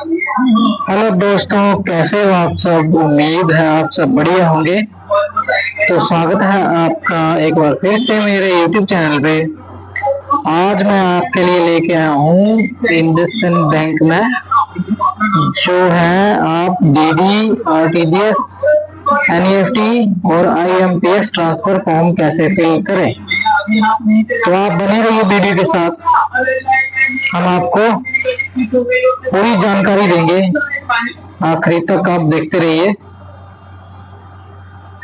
Hello दोस्तों, कैसे हो आप सब। उम्मीद है आप सब बढ़िया होंगे। तो स्वागत है आपका एक बार फिर से मेरे YouTube चैनल पे। आज मैं आपके लिए लेके आया हूँ इंडसइंड बैंक में जो है आप डीडी, आरटीजीएस, एनईएफटी और आईएमपीएस ट्रांसफर फॉर्म कैसे फिल करें। तो आप बने रहिए वीडियो के साथ, हम आपको पूरी जानकारी देंगे। आखिरी तक आप देखते रहिए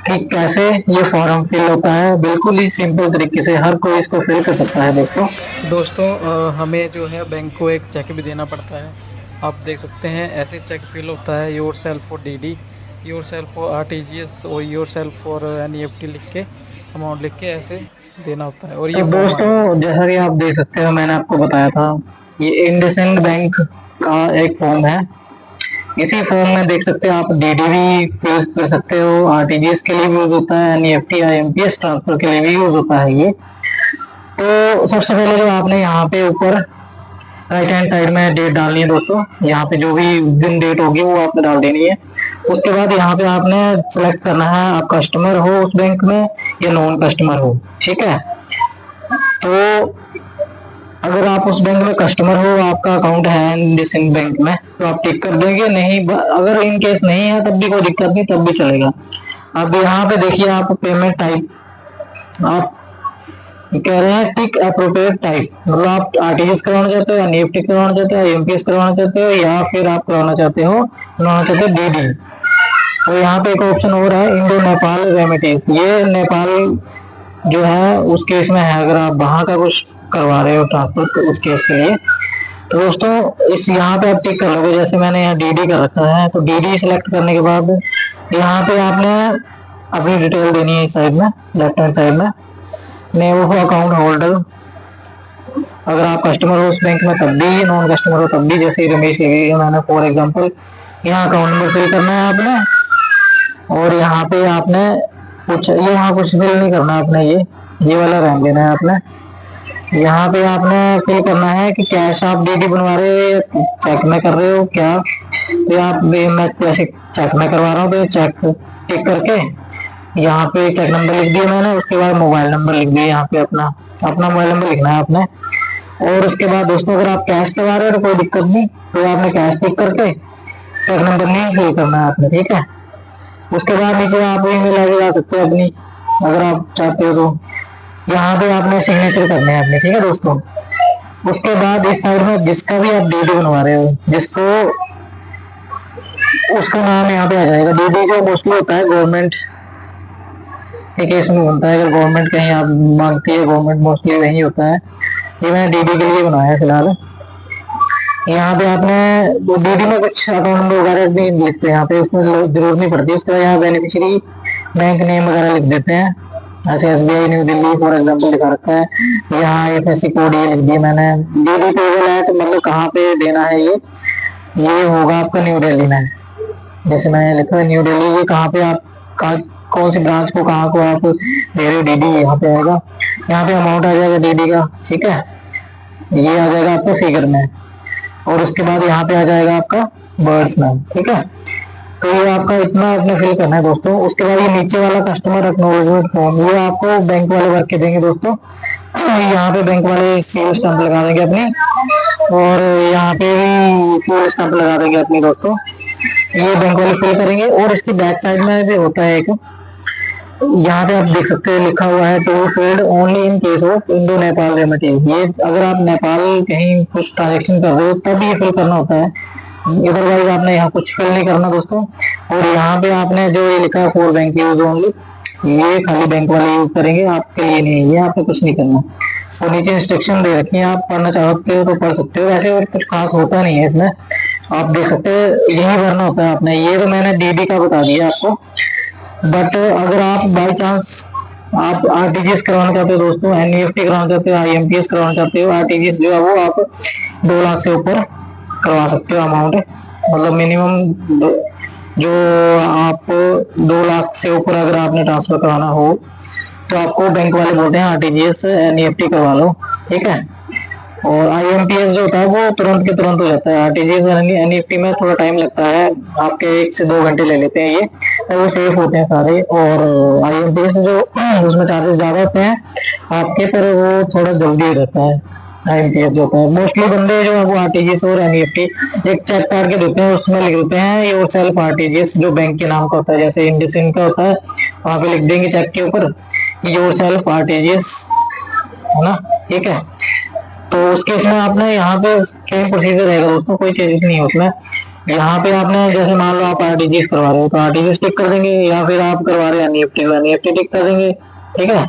कि कैसे ये फॉर्म फिल होता है। बिल्कुल ही सिंपल तरीके से हर कोई इसको फिल कर सकता है दोस्तों। हमें जो है बैंक को एक चेक भी देना पड़ता है। आप देख सकते हैं ऐसे चेक फिल होता है, your self for DD, your self for RTGS और योर सेल्फ फॉर एनईएफटी लिख के, अमाउंट लिख के ऐसे देना होता है। और तो ये फॉर्म आ गया दोस्तों, दोस्तों। जैसा कि आप देख सकते हो, मैंने आपको बताया था ये इंडसइंड बैंक का एक फॉर्म है। इसी फॉर्म में देख सकते हो आप डीडी भी फिल कर सकते हो, आरटीजीएस के लिए भी यूज होता है, एनईएफटी आईएमपीएस ट्रांसफर के लिए भी यूज होता है ये। तो सबसे पहले जो आपने यहाँ पे ऊपर राइट हैंड साइड में डेट डालनी है दोस्तों। यहाँ पे जो भी दिन डेट होगी वो आपने डाल देनी है। उसके बाद यहाँ पे आपने सेलेक्ट करना है आप कस्टमर हो उस बैंक में या नॉन कस्टमर हो। ठीक है, तो अगर आप उस बैंक में कस्टमर हो, आपका अकाउंट है इंडसइंड बैंक में, तो आप टिक कर देंगे। नहीं, अगर इन केस नहीं है तब भी कोई दिक्कत नहीं, तब भी चलेगा। अब यहाँ पे देखिए आप पेमेंट टाइप आप कह रहे हैं टिक अप्रोप्रिएट टाइप, मतलब आप आरटीजीएस करवाना चाहते हो, एनईएफटी करवाना चाहते हो, एमपीएस करवाना चाहते हो, या फिर आप करवाना चाहते हो डीडी। और यहाँ पे एक ऑप्शन और है इंडो नेपाल रेमिटेंस। ये नेपाल जो है उस केस में है, अगर आप वहां का कुछ करवा रहे हो ट्रांसफर तो उस केस के लिए। तो दोस्तों इस यहाँ पे आप टिक कर लोगे। जैसे मैंने यहाँ डीडी कर रखा है, तो डीडी सिलेक्ट करने के बाद यहाँ पे आपने अपनी डिटेल देनी है इस साइड में, लेफ्ट हैंड साइड में। नेम ऑफ अकाउंट होल्डर, अगर आप कस्टमर हो उस बैंक में तब भी, नॉन कस्टमर हो तब भी। जैसे रमेश लिखी है मैंने फॉर एग्जांपल, यहाँ अकाउंट नंबर फिल करना है आपने। और यहाँ पे आपने कुछ ये यहाँ कुछ फिल नहीं करना आपने, ये वाला रहने देना है आपने। यहाँ पे आपने फिल करना है कि कैश आप डीडी बनवा रहे हो या चेक में कर रहे हो क्या। तो आप मैं जैसे चेक में करवा रहा हूँ तो चेक टिक करके यहाँ पे चेक नंबर लिख दिया मैंने। उसके बाद मोबाइल नंबर लिख दिया, यहाँ पे अपना अपना मोबाइल नंबर लिखना है आपने। और उसके बाद दोस्तों अगर आप कैश करवा रहे हो तो कोई दिक्कत नहीं, तो आपने कैश टिक करके चेक नंबर नहीं फिल करना है आपने। ठीक है, उसके बाद नीचे आप ईमेल आईडी डाल सकते हो अपनी, अगर आप चाहते हो तो। यहाँ पे आपने सिग्नेचर करने हैं अपने। ठीक है दोस्तों, उसके बाद इस साइड में जिसका भी आप डीडी बनवा रहे हो, जिसको उसका नाम यहाँ पे आ जाएगा। डीडी जो मोस्टली होता है गवर्नमेंट के केस में बनता है, अगर गवर्नमेंट कहीं आप मांगती है, गवर्नमेंट मोस्टली वही होता है। ये मैंने डीडी के लिए बनाया है फिलहाल। यहाँ पे आपने डीडी में कुछ अकाउंट नंबर वगैरह नहीं लिखते, यहाँ पे उसमें जरूरत नहीं पड़ती। उसके बाद यहाँ बेनिफिशियरी बैंक नेम वगैरह लिख देते हैं। ऐसे SBI new Delhi for example लिखा रखा है। यहाँ एफएससी कोड ये लिख दिया मैंने। डीडी पेबल है तो मतलब कहाँ पे देना है, ये होगा आपका न्यू दिल्ली में। जैसे मैंने लिखा है न्यू दिल्ली, ये कहाँ पे आप कौन सी ब्रांच को कहाँ को आप दे रहे हो डीडी, यहाँ पे आएगा। यहाँ पे अमाउंट आ जाएगा डीडी का। ठीक है, ये आ जाएगा आपको फिगर में। और उसके बाद यहाँ पे आ जाएगा आपका बर्ड्स नाम। ठीक है, तो ये आपका इतना आपने फिल करना है दोस्तों। उसके बाद ये नीचे वाला कस्टमर एक्नॉलेजमेंट फॉर्म, ये आपको बैंक वाले भर के देंगे दोस्तों। यहाँ पे बैंक वाले सील स्टैंप लगा देंगे अपनी, और यहाँ पे भी सील स्टैंप लगा देंगे अपनी दोस्तों। ये बैंक वाले फिल करेंगे। और इसकी बैक साइड में भी होता है एक, यहाँ पे आप देख सकते हैं लिखा हुआ है to field only in case of Indo Nepal remittance. ये अगर आप नेपाल कहीं कुछ ट्रांजेक्शन कर रहे हो तब ये फिल करना होता है, अदरवाइज आपने यहाँ कुछ फिल नहीं करना दोस्तों। और यहाँ पे आपने जो ये लिखा है फॉर बैंक यूज ओनली, ये खाली बैंक वाले यूज करेंगे, आपके लिए नहीं है, ये आपको कुछ नहीं करना। और नीचे इंस्ट्रक्शन दे रखी है, आप पढ़ना चाहते हो तो पढ़ सकते हो। वैसे और कुछ खास होता नहीं है इसमें, आप देख सकते हो यही भरना होता है आपने। ये तो मैंने डीडी का बता दिया आपको। बट अगर आप बाई चांस आप आरटीजीएस करवाना चाहते हो दोस्तों, एनईएफटी करवाना चाहते हो, आईएमपीएस करवाना चाहते हो, आरटीजीएस जो है वो आप 2 लाख से ऊपर करवा सकते हो अमाउंट। मतलब मिनिमम जो आप 2 लाख से ऊपर अगर आपने ट्रांसफर कराना हो तो आपको बैंक वाले बोलते हैं आरटीजीएस एनईएफटी करवा लो। ठीक है, और IMPS जो होता है वो तुरंत के तुरंत हो जाता है। आरटीजीएस एनईएफटी में थोड़ा टाइम लगता है, आपके 1 से 2 घंटे ले लेते हैं ये, तो वो सेफ होते हैं सारे। और IMPS जो उसमें चार्जेस ज्यादा होते हैं आपके, पर वो थोड़ा जल्दी हो जाता है। IMPS जो होता है, मोस्टली बंदे जो है वो आरटीजीएस और एनईएफटी एक चेक काट के देते हैं, उसमें लिख देते हैं योर सेल्फ आरटीजीएस, जो बैंक के नाम का होता है, जैसे इंडसइंड का होता है, वहां पे लिख देंगे चेक के ऊपर योर सेल्फ आरटीजीएस, है ना, ठीक है। तो उस केस में आपने यहाँ पे सेम प्रोसीजर रहेगा दोस्तों, कोई चेंजेस नहीं है उसमें। यहाँ पे आपने जैसे मान लो आप आरटीजीएस करवा रहे हो तो आरटीजीएस टिक कर देंगे, या फिर आप करवा रहे हैं एनईएफटी टिक कर देंगे, ठीक है।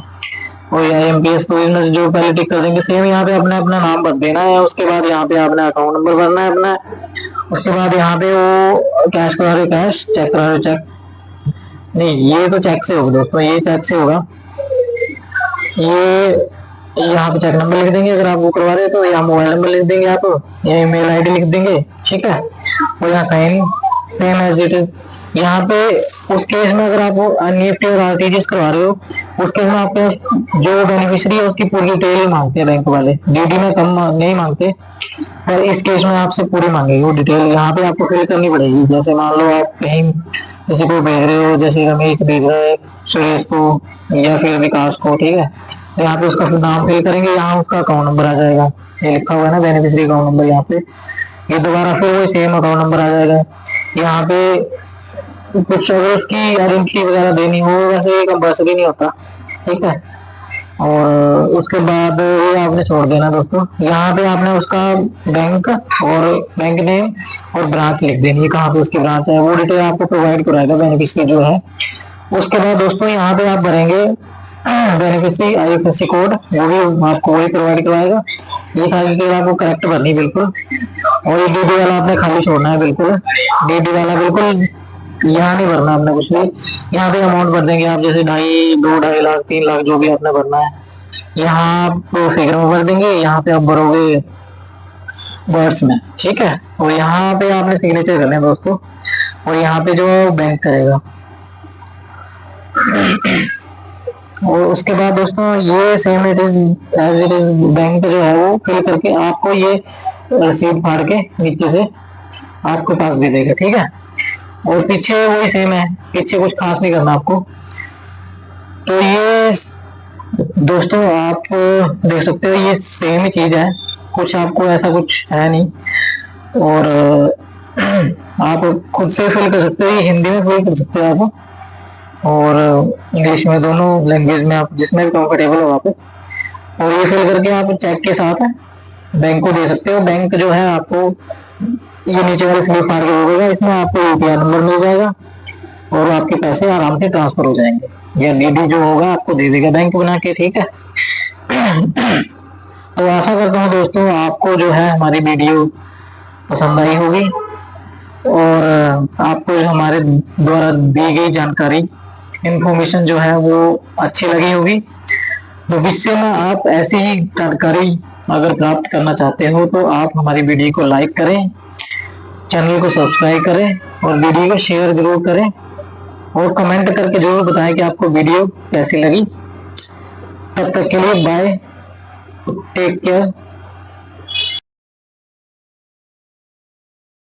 और IMPS तो इनमें से जो पहले टिक कर देंगे, सेम यहाँ पे अपने अपना नाम भर देना है, उसके बाद यहाँ पे आपने अकाउंट नंबर भरना है अपना, उसके बाद यहाँ पे वो कैश करा रहे कैश, चेक करा रहे चेक, नहीं ये तो चेक से होगा दोस्तों, ये चेक से होगा। ये यहाँ पे चेक नंबर लिख देंगे अगर आप वो करवा रहे हो तो, यहाँ मोबाइल नंबर लिख देंगे आप, या ईमेल आईडी लिख देंगे, ठीक है। और यहाँ sign same as it is. यहाँ पे उस केस में अगर आप एनईएफटी और आरटीजीएस करवा रहे हो, उस केस में आपको जो बेनिफिशियरी है उसकी पूरी डिटेल मांगते हैं बैंक वाले, डीडी में कम नहीं मांगते, पर इस केस में आपसे पूरी मांगेगी वो डिटेल। यहाँ पे आपको फिल करनी पड़ेगी, जैसे मान लो आप कहीं किसी को भेज रहे हो, जैसे रमेश भेज रहे हैं सुरेश को या फिर विकास को, ठीक है, तो यहाँ पे उसका फिर नाम फिल करेंगे, यहाँ उसका अकाउंट नंबर आ जाएगा, ये लिखा हुआ है ना बेनिफिशियरी अकाउंट नंबर, यहाँ पे ये दोबारा फिर वो सेम अकाउंट नंबर आ जाएगा। यहाँ पे कुछ अगर उसकी आइडेंटिटी वगैरह देनी हो, वैसे ये कंपल्सरी नहीं होता, ठीक है। और उसके बाद ये आपने छोड़ देना दोस्तों, यहाँ पे आपने उसका बैंक और बैंक नेम और ब्रांच लिख देनी है, कहाँ पे उसकी ब्रांच है, वो डिटेल आपको प्रोवाइड कराएगा बेनिफिशियरी जो है। उसके बाद दोस्तों यहाँ पे आप भरेंगे बेनिफिशियरी IFSC कोड, वो भी आपको वही प्रोवाइड करवाएगा। ये सारी डिटेल आपको करेक्ट भरनी बिल्कुल, और ये डीडी वाला आपने खाली छोड़ना है बिल्कुल, डीडी वाला बिल्कुल यहाँ नहीं भरना आपने कुछ भी। यहाँ पे अमाउंट भर देंगे आप, जैसे 2.5 लाख 3 लाख जो भी आपने भरना है, यहाँ आप फिगर में भर देंगे, यहाँ पे आप भरोगे वर्ड्स में, ठीक है। और यहाँ पे आपने सिग्नेचर करने हैं दोस्तों, और यहाँ पे जो बैंक करेगा। और उसके बाद दोस्तों ये same it is as it is bank जो है वो फिल करके आपको ये रसीद फाड़ के नीचे से आपके पास दे देगा, ठीक है। और पीछे वही सेम है, पीछे कुछ खास नहीं करना आपको। तो ये दोस्तों आप देख सकते हो ये सेम ही चीज है, कुछ आपको ऐसा कुछ है नहीं। और आप खुद से फिल कर सकते हो, ये हिंदी में फिल कर सकते हो आप, और इंग्लिश में, दोनों लैंग्वेज में आप जिसमें भी कंफर्टेबल हो आप। और ये फिल करके आप चेक के साथ बैंक को दे सकते हो। बैंक जो है आपको ये नीचे वाले स्लिप फाड़ के दे देगा, इसमें आपको UPI नंबर मिल जाएगा और आपके पैसे आराम से ट्रांसफर हो जाएंगे, या डीडी जो होगा आपको दे देगा बैंक बना के, ठीक है। तो आशा करता हूँ दोस्तों आपको जो है हमारी वीडियो पसंद आई होगी, और आपको हमारे द्वारा दी गई जानकारी इंफॉर्मेशन जो है वो अच्छी लगी होगी। भविष्य में आप ऐसी ही जानकारी अगर प्राप्त करना चाहते हो तो आप हमारी वीडियो को लाइक करें, चैनल को सब्सक्राइब करें, और वीडियो को शेयर जरूर करें, और कमेंट करके जरूर बताएं कि आपको वीडियो कैसी लगी। तब तक के लिए बाय, टेक केयर।